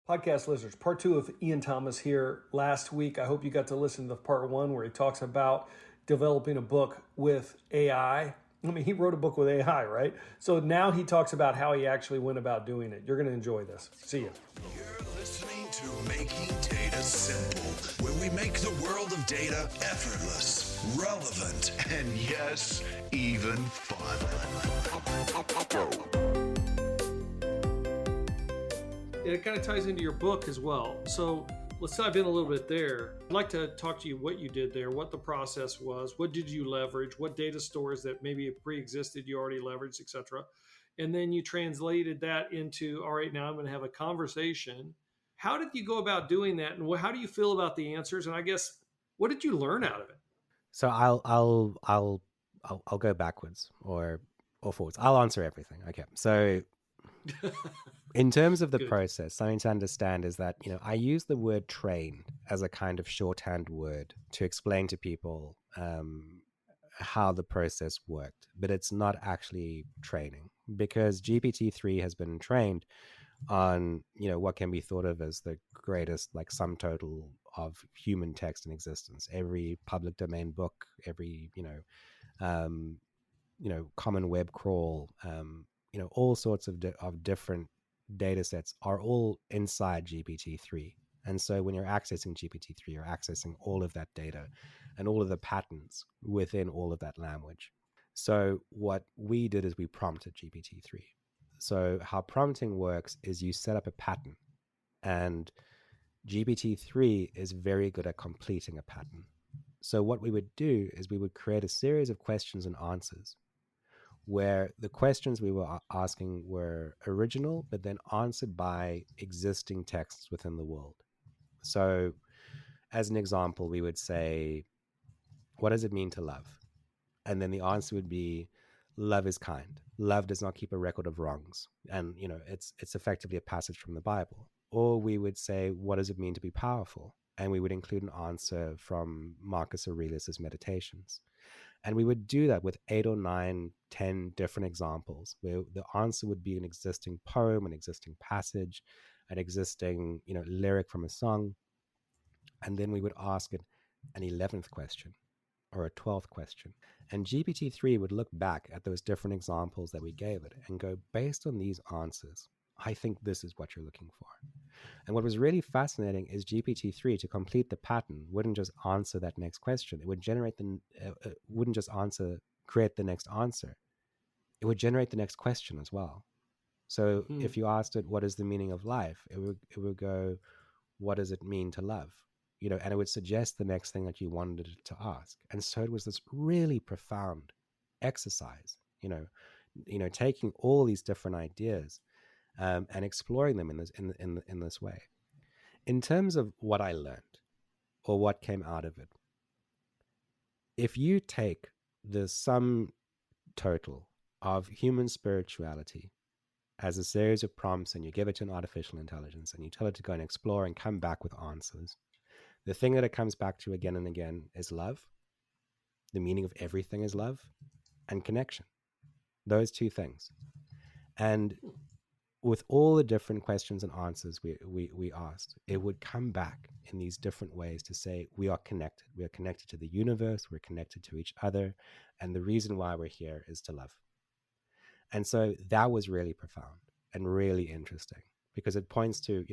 Podcast listeners, part two of Ian Thomas here. Last week, I hope you got to listen to part one where he talks about developing a book with AI. I mean, he wrote a book with AI, right? So now he talks about how he actually went about doing it. You're going to enjoy this. See you. You're listening to Making Data Simple, where we make the world of data effortless, relevant, and yes, even fun. It kind of ties into your book as well. So let's dive in a little bit there. I'd like to talk to you what you did there, what the process was, what did you leverage, what data stores that maybe pre-existed you already leveraged, etc. And then you translated that into, all right, now I'm going to have a conversation. How did you go about doing that, and how do you feel about the answers? And I guess, what did you learn out of it? So I'll go backwards or forwards. I'll answer everything. Okay. So in terms of the process, something to understand is that, I use the word train as a kind of shorthand word to explain to people how the process worked, but it's not actually training, because GPT-3 has been trained on, what can be thought of as the greatest sum total of human text in existence. Every public domain book, every, common web crawl, all sorts of different data sets are all inside GPT-3. And so when you're accessing GPT-3, you're accessing all of that data and all of the patterns within all of that language. So what we did is we prompted GPT-3. So how prompting works is you set up a pattern, and GPT-3 is very good at completing a pattern. So what we would do is we would create a series of questions and answers where the questions we were asking were original, but then answered by existing texts within the world. So as an example, we would say, what does it mean to love? And then the answer would be, love is kind. Love does not keep a record of wrongs. And, it's effectively a passage from the Bible. Or we would say, what does it mean to be powerful? And we would include an answer from Marcus Aurelius's Meditations. And we would do that with 8 or 9, 10 different examples, where the answer would be an existing poem, an existing passage, an existing, lyric from a song. And then we would ask it an 11th question or a 12th question. And GPT-3 would look back at those different examples that we gave it and go, based on these answers, I think this is what you're looking for. And what was really fascinating is GPT-3, to complete the pattern, wouldn't just answer that next question. It would wouldn't just create the next answer. It would generate the next question as well. So if you asked it, what is the meaning of life? It would go, what does it mean to love? And it would suggest the next thing that you wanted it to ask. And so it was this really profound exercise, taking all these different ideas and exploring them in this way. In terms of what I learned or what came out of it, if you take the sum total of human spirituality as a series of prompts and you give it to an artificial intelligence and you tell it to go and explore and come back with answers, the thing that it comes back to again and again is love. The meaning of everything is love and connection. Those two things. And with all the different questions and answers we asked, it would come back in these different ways to say, we are connected. We are connected to the universe. We're connected to each other. And the reason why we're here is to love. And so that was really profound and really interesting, because it points to,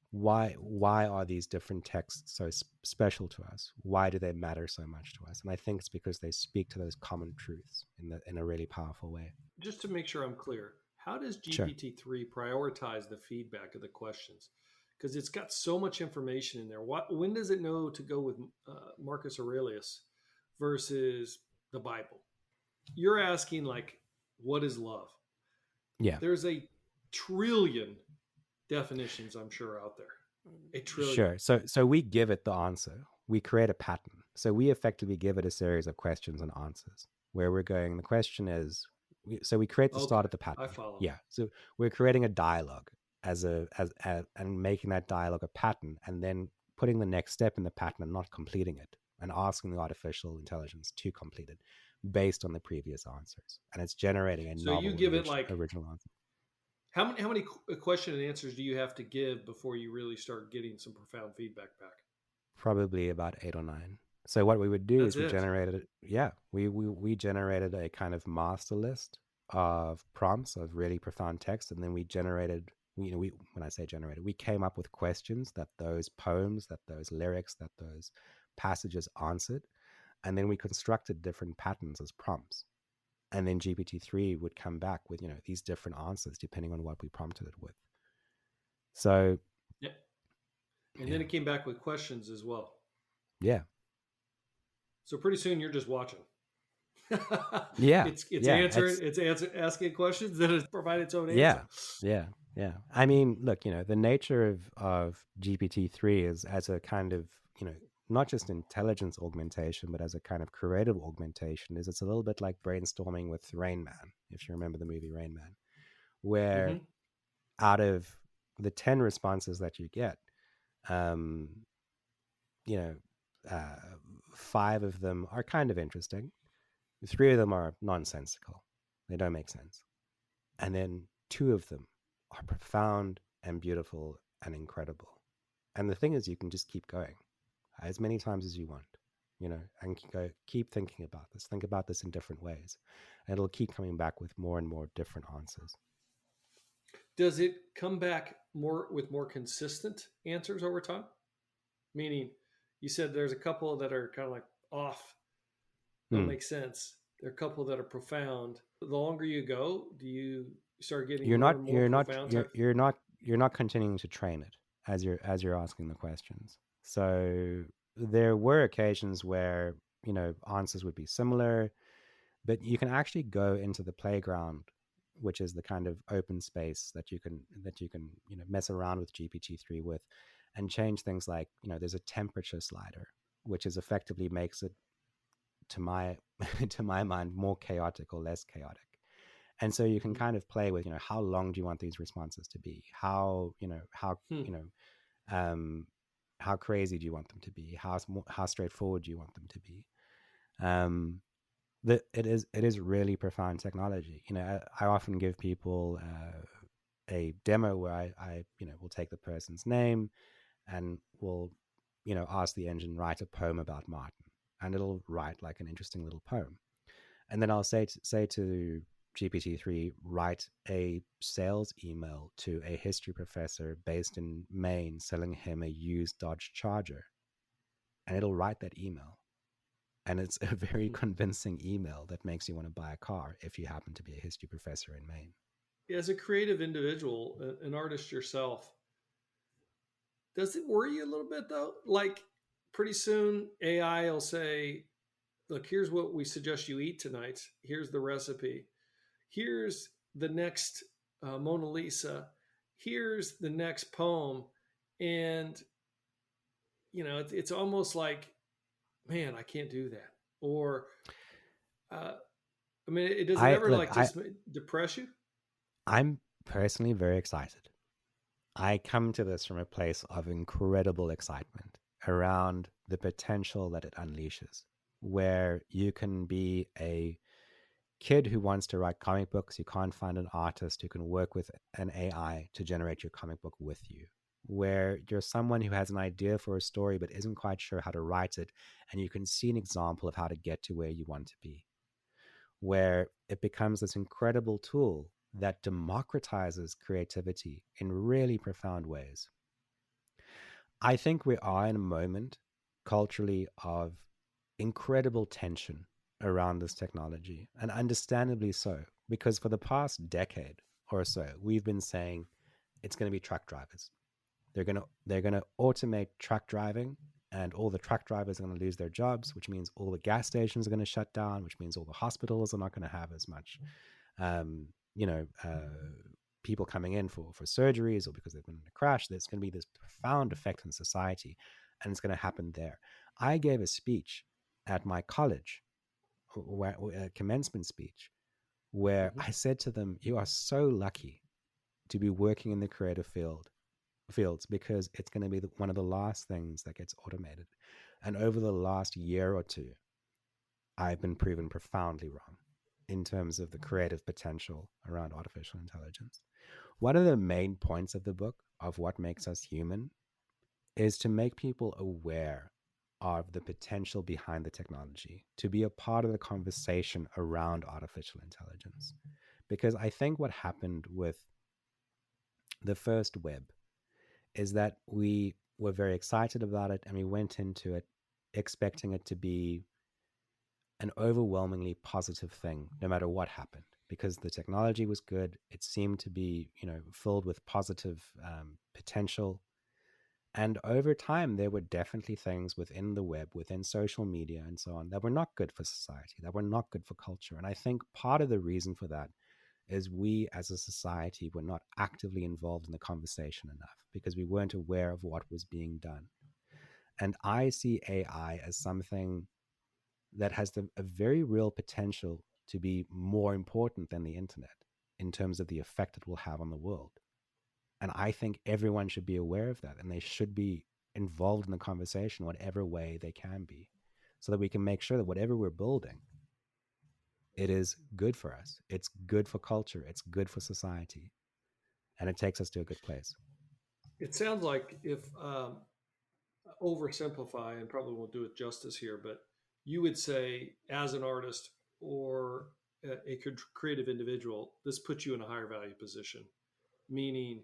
why are these different texts so special to us? Why do they matter so much to us? And I think it's because they speak to those common truths in a really powerful way. Just to make sure I'm clear, how does GPT-3 prioritize the feedback of the questions? Because it's got so much information in there. When does it know to go with Marcus Aurelius versus the Bible? You're asking, what is love? Yeah. There's a trillion definitions, I'm sure, out there. A trillion. Sure. So we give it the answer. We create a pattern. So we effectively give it a series of questions and answers where we're going. The question is, so we create the start of the pattern. I follow. Yeah. So we're creating a dialogue and making that dialogue a pattern, and then putting the next step in the pattern and not completing it, and asking the artificial intelligence to complete it based on the previous answers. And it's generating a novel, you give it original answer. How many question and answers do you have to give before you really start getting some profound feedback back? Probably about 8 or 9. So what we would do That's is we it. generated, yeah, we generated a kind of master list of prompts of really profound text, and then we generated, we when I say generated, we came up with questions that those poems, that those lyrics, that those passages answered, and then we constructed different patterns as prompts, and then GPT-3 would come back with these different answers depending on what we prompted it with. So Yeah. And then yeah, it came back with questions as well. yeah, So pretty soon you're just watching. yeah, it's yeah. answering, it's asking questions, then it's provide its own answer. Yeah, yeah, yeah. I mean, look, the nature of GPT-3 is as a kind of, not just intelligence augmentation, but as a kind of creative augmentation, is it's a little bit like brainstorming with Rain Man, if you remember the movie Rain Man, where Hmm. out of the 10 responses that you get, um, you know, uh, 5 of them are kind of interesting. 3 of them are nonsensical. They don't make sense. And then 2 of them are profound and beautiful and incredible. And the thing is, you can just keep going as many times as you want, and keep thinking about this. Think about this in different ways. And it'll keep coming back with more and more different answers. Does it come back more consistent answers over time? Meaning, you said there's a couple that are kind of like off, don't Hmm. make sense. There are a couple that are profound. The longer you go, do you start getting You're more not, and more you're not, profound type? you're not continuing to train it as you're asking the questions. So there were occasions where, answers would be similar, but you can actually go into the playground, which is the kind of open space that you can mess around with GPT-3 with, and change things like, there's a temperature slider, which is effectively makes it, to my to my mind, more chaotic or less chaotic. And so you can Mhm. kind of play with, how long do you want these responses to be, Hmm. um how crazy do you want them to be, how straightforward do you want them to be. um it is really profound technology. I often give people a demo where I will take the person's name and will ask the engine, write a poem about Martin, and it'll write like an interesting little poem. And then I'll say to GPT-3, write a sales email to a history professor based in Maine selling him a used Dodge Charger, and it'll write that email. And it's a very Hmm. convincing email that makes you want to buy a car if you happen to be a history professor in Maine. As a creative individual, an artist yourself, does it worry you a little bit though? Like pretty soon AI will say, look, here's what we suggest you eat tonight. Here's the recipe. Here's the next Mona Lisa. Here's the next poem. And, it's almost like, man, I can't do that. Or, uh, I mean, does it I ever look, like just depress you? I'm personally very excited. I come to this from a place of incredible excitement around the potential that it unleashes, where you can be a kid who wants to write comic books, you can't find an artist who can work with an AI to generate your comic book with you. Where you're someone who has an idea for a story but isn't quite sure how to write it, and you can see an example of how to get to where you want to be. Where it becomes this incredible tool that democratizes creativity in really profound ways. I think we are in a moment culturally of incredible tension around this technology, and understandably so, because for the past decade or so, we've been saying it's going to be truck drivers. They're going to automate truck driving, and all the truck drivers are going to lose their jobs, which means all the gas stations are going to shut down, which means all the hospitals are not going to have as much um, you know, people coming in for surgeries or because they've been in a crash. There's going to be this profound effect on society, and it's going to happen there. I gave a speech at my college, a commencement speech, where Mm-hmm. I said to them, "You are so lucky to be working in the creative fields because it's going to be one of the last things that gets automated." And over the last year or two, I've been proven profoundly wrong in terms of the creative potential around artificial intelligence. one of the main points of the book of what makes us human is to make people aware of the potential behind the technology, to be a part of the conversation around artificial intelligence. Because I think what happened with the first web is that we were very excited about it and we went into it expecting it to be an overwhelmingly positive thing no matter what happened, because the technology was good. It seemed to be, filled with positive potential. And over time, there were definitely things within the web, within social media and so on, that were not good for society, that were not good for culture. And I think part of the reason for that is we as a society were not actively involved in the conversation enough because we weren't aware of what was being done. And I see AI as something that has a very real potential to be more important than the internet in terms of the effect it will have on the world. And I think everyone should be aware of that, and they should be involved in the conversation whatever way they can be, so that we can make sure that whatever we're building, it is good for us. It's good for culture. It's good for society. And it takes us to a good place. It sounds like, if oversimplify, and probably won't do it justice here, but you would say, as an artist or a creative individual, this puts you in a higher value position, meaning,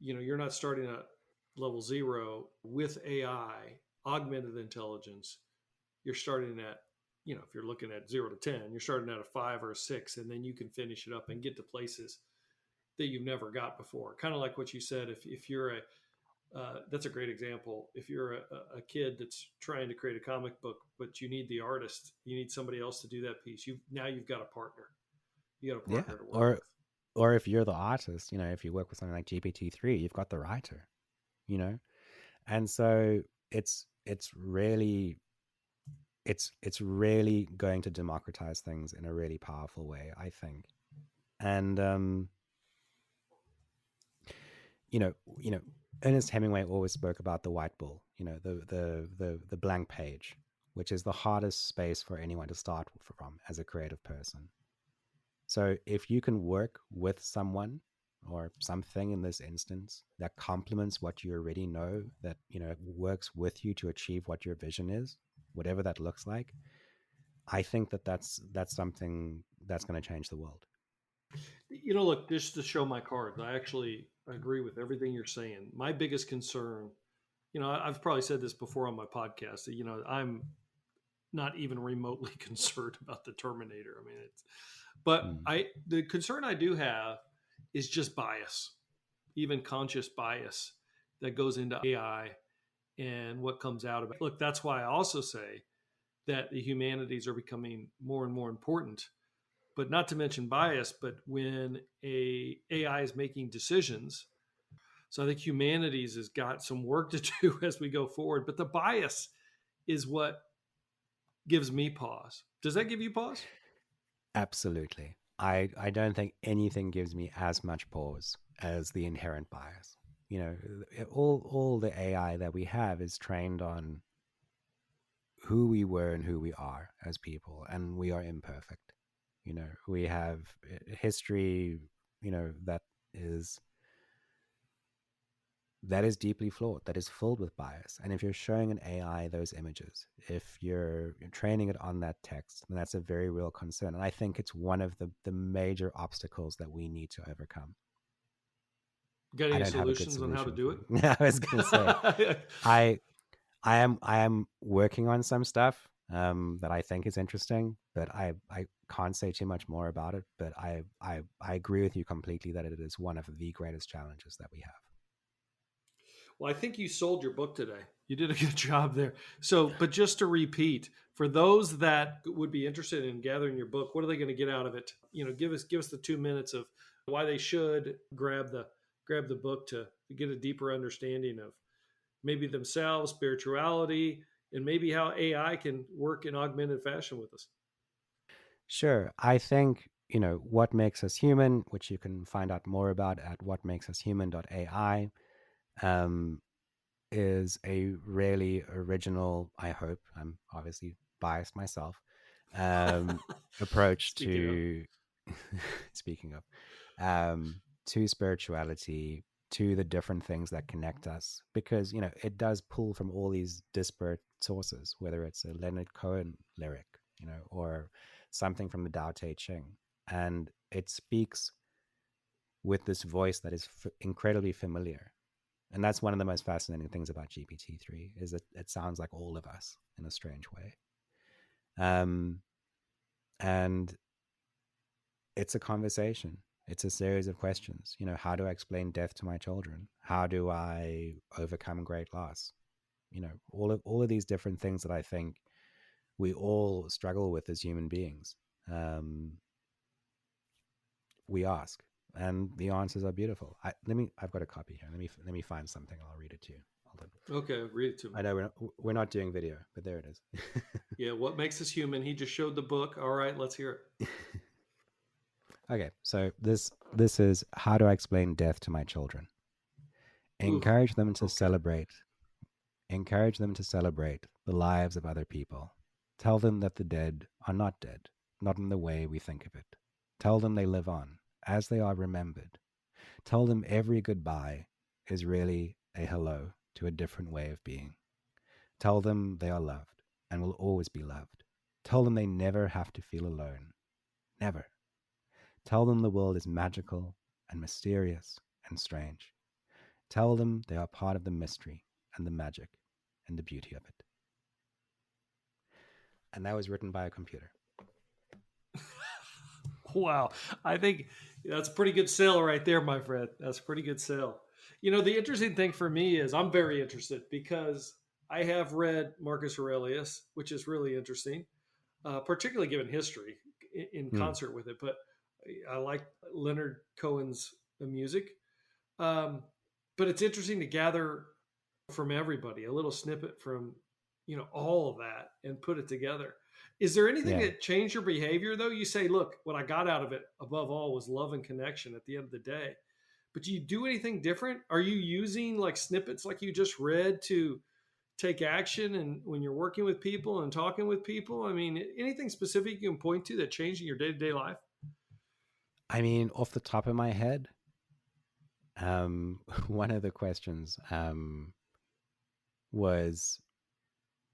you're not starting at level zero with AI, augmented intelligence. You're starting at, if you're looking at 0 to 10, you're starting at a 5 or a 6, and then you can finish it up and get to places that you've never got before. Kind of like what you said, if you're that's a great example. If you're a kid that's trying to create a comic book, but you need the artist, you need somebody else to do that piece. You've got a partner. You got a partner to work with. Or if you're the artist, if you work with something like GPT-3, you've got the writer, and so it's really going to democratize things in a really powerful way, I think. And Ernest Hemingway always spoke about the white bull, the blank page, which is the hardest space for anyone to start from as a creative person. So if you can work with someone or something in this instance that complements what you already know, that works with you to achieve what your vision is, whatever that looks like, I think that's something that's going to change the world. Look, just to show my cards, I actually agree with everything you're saying. My biggest concern, I've probably said this before on my podcast, I'm not even remotely concerned about the Terminator. I mean, the concern I do have is just bias, even conscious bias that goes into AI and what comes out of it. Look, that's why I also say that the humanities are becoming more and more important, but not to mention bias. But when AI is making decisions, so I think humanities has got some work to do as we go forward. But the bias is what gives me pause. Does that give you pause? Absolutely. I don't think anything gives me as much pause as the inherent bias. All the AI that we have is trained on who we were and who we are as people, and we are imperfect. We have history, that is deeply flawed, that is filled with bias. And if you're showing an AI those images, if you're training it on that text, then that's a very real concern. And I think it's one of the major obstacles that we need to overcome. Got any solutions on how to do it? I was going to say, I am working on some stuff that I think is interesting, but I can't say too much more about it. But I agree with you completely that it is one of the greatest challenges that we have. Well, I think you sold your book today. You did a good job there. So, but just to repeat, for those that would be interested in gathering your book, what are they going to get out of it? Give us the 2 minutes of why they should grab the book to get a deeper understanding of maybe themselves, spirituality, and maybe how AI can work in augmented fashion with us. Sure. I think, What Makes Us Human, which you can find out more about at whatmakesushuman.ai, is a really original, I hope, I'm obviously biased myself, approach to, speaking of, to spirituality, to the different things that connect us, because it does pull from all these disparate sources, whether it's a Leonard Cohen lyric, or something from the Tao Te Ching, and it speaks with this voice that is incredibly familiar. And that's one of the most fascinating things about GPT-3, is that it sounds like all of us in a strange way. And it's a conversation. It's a series of questions. How do I explain death to my children? How do I overcome great loss? All of these different things that I think we all struggle with as human beings. We ask, and the answers are beautiful. I've got a copy here. Let me find something. I'll read it to you. Hold on. Okay, read it to me. I know we're not doing video, but there it is. Yeah, what makes us human? He just showed the book. All right, let's hear it. Okay, so this is how do I explain death to my children? Encourage them to celebrate. Encourage them to celebrate the lives of other people. Tell them that the dead are not dead, not in the way we think of it. Tell them they live on, as they are remembered. Tell them every goodbye is really a hello to a different way of being. Tell them they are loved and will always be loved. Tell them they never have to feel alone. Never. Tell them the world is magical and mysterious and strange. Tell them they are part of the mystery and the magic and the beauty of it. And that was written by a computer. Wow. I think that's a pretty good sell right there, my friend. That's a pretty good sell. The interesting thing for me is I'm very interested because I have read Marcus Aurelius, which is really interesting, particularly given history in concert with it. But I like Leonard Cohen's music. But it's interesting to gather from everybody a little snippet from, all of that and put it together. Is there anything that changed your behavior, though? You say, look, what I got out of it above all was love and connection at the end of the day. But do you do anything different? Are you using like snippets like you just read to take action and when you're working with people and talking with people? I mean, anything specific you can point to that changed in your day-to-day life? I mean, off the top of my head, one of the questions was,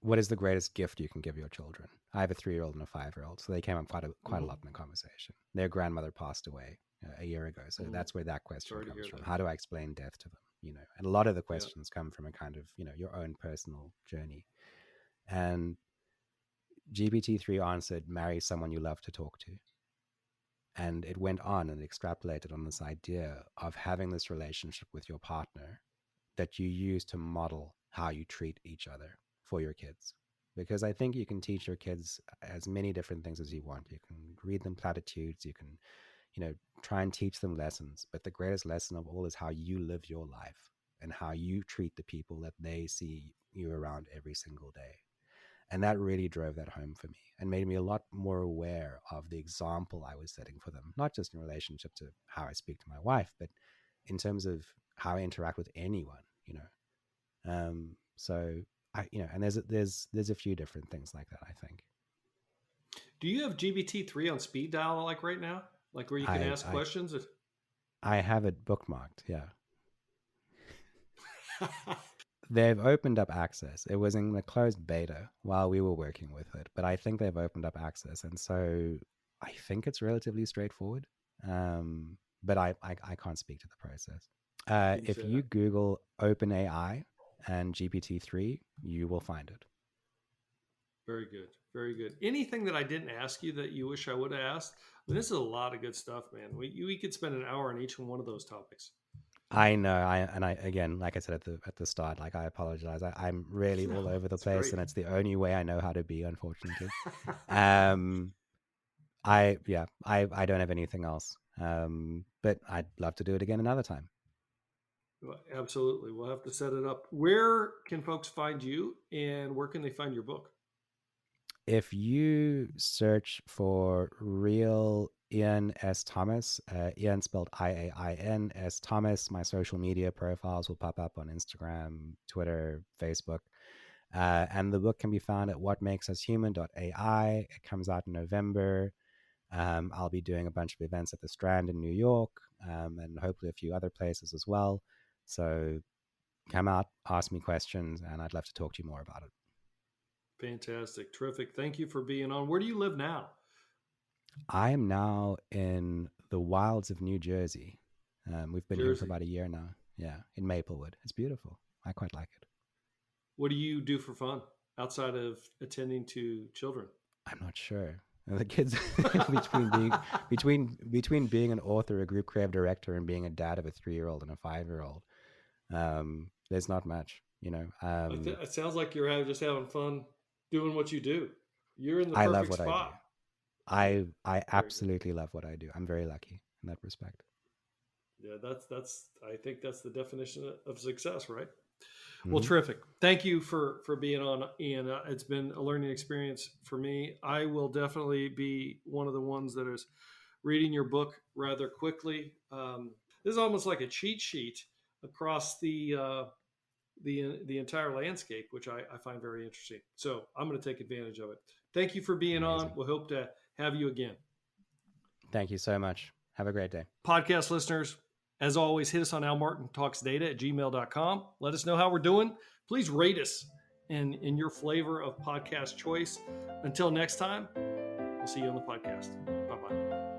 what is the greatest gift you can give your children? I have a 3-year-old and a 5-year-old, so they came up quite a lot in the conversation. Their grandmother passed away a year ago, so that's where that question comes from. How do I explain death to them? And a lot of the questions come from a kind of your own personal journey. And GPT-3 answered, marry someone you love to talk to. And it went on and extrapolated on this idea of having this relationship with your partner that you use to model how you treat each other for your kids. Because I think you can teach your kids as many different things as you want. You can read them platitudes, you can, try and teach them lessons. But the greatest lesson of all is how you live your life and how you treat the people that they see you around every single day. And that really drove that home for me and made me a lot more aware of the example I was setting for them, not just in relationship to how I speak to my wife, but in terms of how I interact with anyone, So and there's a few different things like that, I think. Do you have GPT-3 on speed dial like right now? Like where you can ask questions? I have it bookmarked, yeah. They've opened up access. It was in the closed beta while we were working with it, but I think they've opened up access. And so I think it's relatively straightforward, but I can't speak to the process. If you Google OpenAI and GPT-3, you will find it. Very good. Very good. Anything that I didn't ask you that you wish I would have asked? I mean, this is a lot of good stuff, man. We could spend an hour on each one of those topics. I know. Again, like I said at the start, like I apologize. I'm really all over the place, great. And it's the only way I know how to be, unfortunately. I don't have anything else. But I'd love to do it again another time. Well, absolutely. We'll have to set it up. Where can folks find you and where can they find your book? If you search for Real Ian S. Thomas, Ian spelled IAIN S. Thomas, my social media profiles will pop up on Instagram, Twitter, Facebook. And the book can be found at whatmakesushuman.ai. It comes out in November. I'll be doing a bunch of events at the Strand in New York, and hopefully a few other places as well. So come out, ask me questions, and I'd love to talk to you more about it. Fantastic. Terrific. Thank you for being on. Where do you live now? I am now in the wilds of New Jersey. We've been here for Jersey. about a year now. Yeah, in Maplewood. It's beautiful. I quite like it. What do you do for fun outside of attending to children? I'm not sure. The kids between being an author, a group creative director, and being a dad of a 3-year-old and a 5-year-old, there's not much, you know. It sounds like you're just having fun doing what you do. You're in the I love perfect what spot. I do. I absolutely love what I do. I'm very lucky in that respect. Yeah, that's. I think that's the definition of success, right? Mm-hmm. Well, terrific. Thank you for being on, Ian. It's been a learning experience for me. I will definitely be one of the ones that is reading your book rather quickly. This is almost like a cheat sheet across the entire landscape, which I find very interesting. So I'm going to take advantage of it. Thank you for being Amazing. on. We'll hope to have you again. Thank you so much. Have a great day. Podcast listeners, as always, hit us on almartintalksdata@gmail.com. Let us know how we're doing. Please rate us in your flavor of podcast choice. Until next time, we'll see you on the podcast. Bye-bye.